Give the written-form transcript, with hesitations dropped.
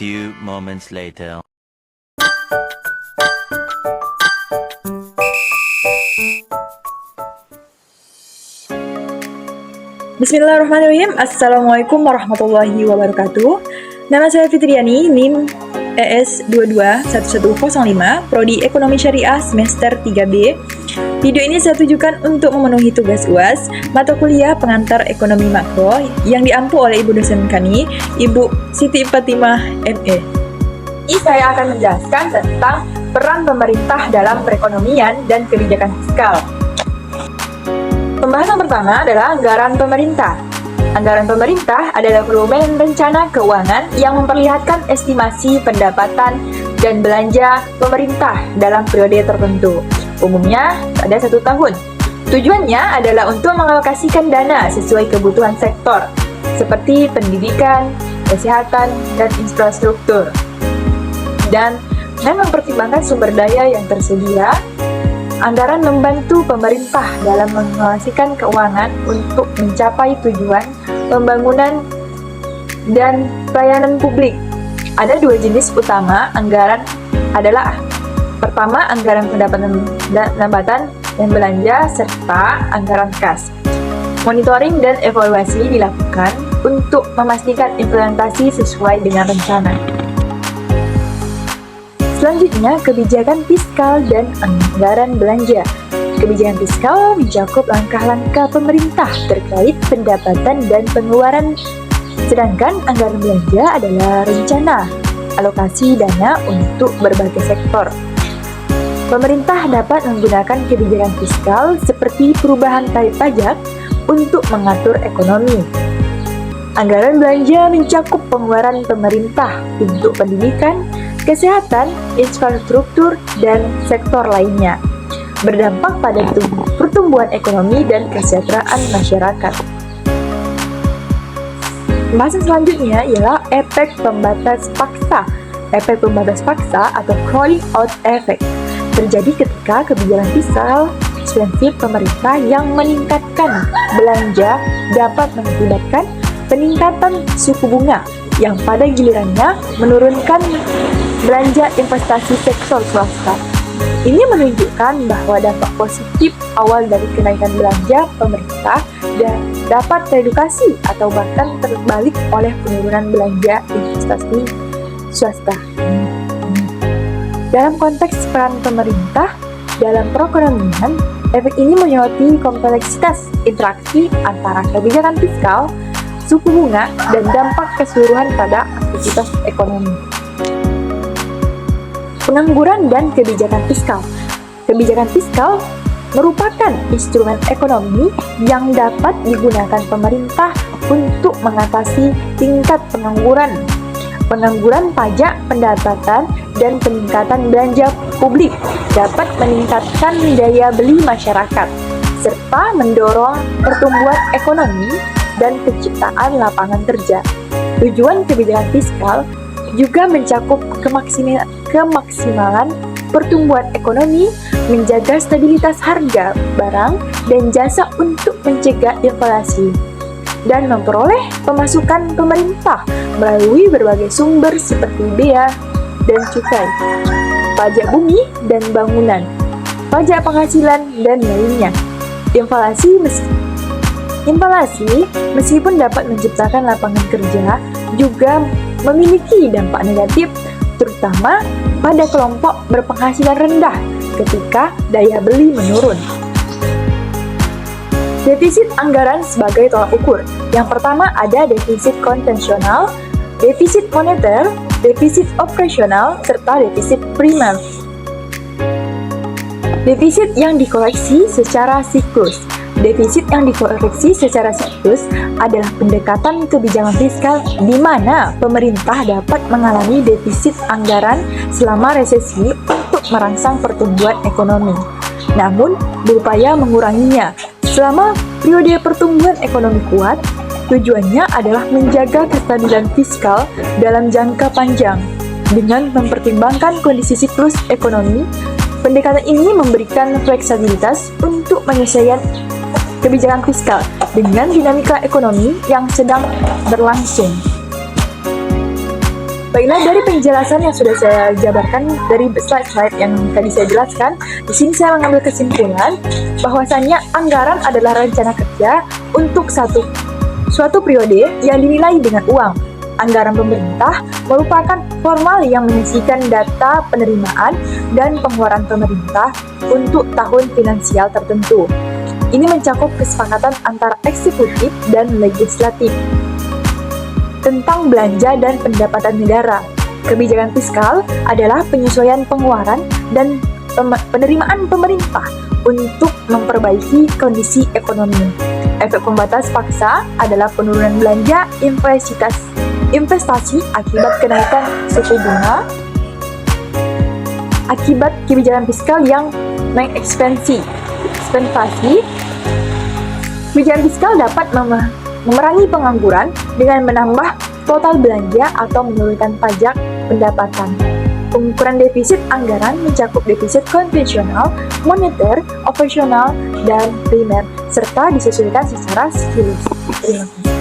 few moments later. Bismillahirrahmanirrahim. Assalamualaikum warahmatullahi wabarakatuh. Nama saya Fitriani, NIM ES221105, Prodi Ekonomi Syariah semester 3B. Video ini saya tujukan untuk memenuhi tugas UAS mata kuliah pengantar ekonomi makro yang diampu oleh Ibu dosen kami, Ibu Siti Fatimah ME. Ini saya akan menjelaskan tentang peran pemerintah dalam perekonomian dan kebijakan fiskal. Pembahasan pertama adalah anggaran pemerintah. Anggaran pemerintah adalah volume rencana keuangan yang memperlihatkan estimasi pendapatan dan belanja pemerintah dalam periode tertentu. Umumnya pada 1 tahun. Tujuannya adalah untuk mengalokasikan dana sesuai kebutuhan sektor, seperti pendidikan, kesehatan, dan infrastruktur. Dan mempertimbangkan sumber daya yang tersedia. Anggaran membantu pemerintah dalam mengalokasikan keuangan untuk mencapai tujuan pembangunan dan pelayanan publik. Ada 2 jenis utama anggaran adalah pertama, anggaran pendapatan dan belanja, serta anggaran kas. Monitoring dan evaluasi dilakukan untuk memastikan implementasi sesuai dengan rencana. Selanjutnya, kebijakan fiskal dan anggaran belanja. Kebijakan fiskal mencakup langkah-langkah pemerintah terkait pendapatan dan pengeluaran, sedangkan anggaran belanja adalah rencana alokasi dana untuk berbagai sektor. Pemerintah dapat menggunakan kebijakan fiskal seperti perubahan tarif pajak untuk mengatur ekonomi. Anggaran belanja mencakup pengeluaran pemerintah untuk pendidikan, kesehatan, infrastruktur, dan sektor lainnya, berdampak pada pertumbuhan ekonomi dan kesejahteraan masyarakat. Pembahasan selanjutnya ialah efek pembatas paksa. Efek pembatas paksa atau crowding out effect terjadi ketika kebijakan fiskal ekspansif pemerintah yang meningkatkan belanja dapat mengakibatkan peningkatan suku bunga yang pada gilirannya menurunkan belanja investasi sektor swasta. Ini menunjukkan bahwa dampak positif awal dari kenaikan belanja pemerintah dapat teredukasi atau bahkan terbalik oleh penurunan belanja investasi swasta. Dalam konteks peran pemerintah dalam perekonomian, efek ini menyoroti kompleksitas interaksi antara kebijakan fiskal, suku bunga, dan dampak keseluruhan pada aktivitas ekonomi. Pengangguran dan kebijakan fiskal. Kebijakan fiskal merupakan instrumen ekonomi yang dapat digunakan pemerintah untuk mengatasi tingkat pengangguran pajak, pendapatan, dan peningkatan belanja publik dapat meningkatkan daya beli masyarakat, serta mendorong pertumbuhan ekonomi dan penciptaan lapangan kerja. Tujuan kebijakan fiskal juga mencakup kemaksimalan pertumbuhan ekonomi, menjaga stabilitas harga barang dan jasa untuk mencegah inflasi, dan memperoleh pemasukan pemerintah melalui berbagai sumber seperti bea dan cukai, pajak bumi dan bangunan, pajak penghasilan, dan lainnya. Inflasi meskipun dapat menciptakan lapangan kerja, juga memiliki dampak negatif, terutama pada kelompok berpenghasilan rendah ketika daya beli menurun. Defisit anggaran sebagai tolak ukur. Yang pertama ada defisit konvensional, defisit moneter, defisit operasional, serta defisit primer. Defisit yang dikoreksi secara siklus. Defisit yang dikoreksi secara siklus adalah pendekatan kebijakan fiskal di mana pemerintah dapat mengalami defisit anggaran selama resesi untuk merangsang pertumbuhan ekonomi, namun berupaya menguranginya selama periode pertumbuhan ekonomi kuat. Tujuannya adalah menjaga kestabilan fiskal dalam jangka panjang dengan mempertimbangkan kondisi siklus ekonomi. Pendekatan ini memberikan fleksibilitas untuk menyesuaikan kebijakan fiskal dengan dinamika ekonomi yang sedang berlangsung. Baiklah, dari penjelasan yang sudah saya jabarkan dari slide-slide yang tadi saya jelaskan, di sini saya mengambil kesimpulan bahwasannya anggaran adalah rencana kerja untuk suatu periode yang dinilai dengan uang. Anggaran pemerintah merupakan formal yang menyisikan data penerimaan dan pengeluaran pemerintah untuk tahun finansial tertentu. Ini mencakup kesepakatan antara eksekutif dan legislatif tentang belanja dan pendapatan negara. Kebijakan fiskal adalah penyesuaian pengeluaran dan penerimaan pemerintah untuk memperbaiki kondisi ekonomi. Efek pembatas paksa adalah penurunan belanja investasi akibat kenaikan suku bunga akibat kebijakan fiskal yang mengekspansi. Kebijakan fiskal dapat memerangi pengangguran dengan menambah total belanja atau menurunkan pajak pendapatan. Pengukuran defisit anggaran mencakup defisit konvensional, moneter, operasional, dan primer, serta disesuaikan secara siklus. Terima kasih.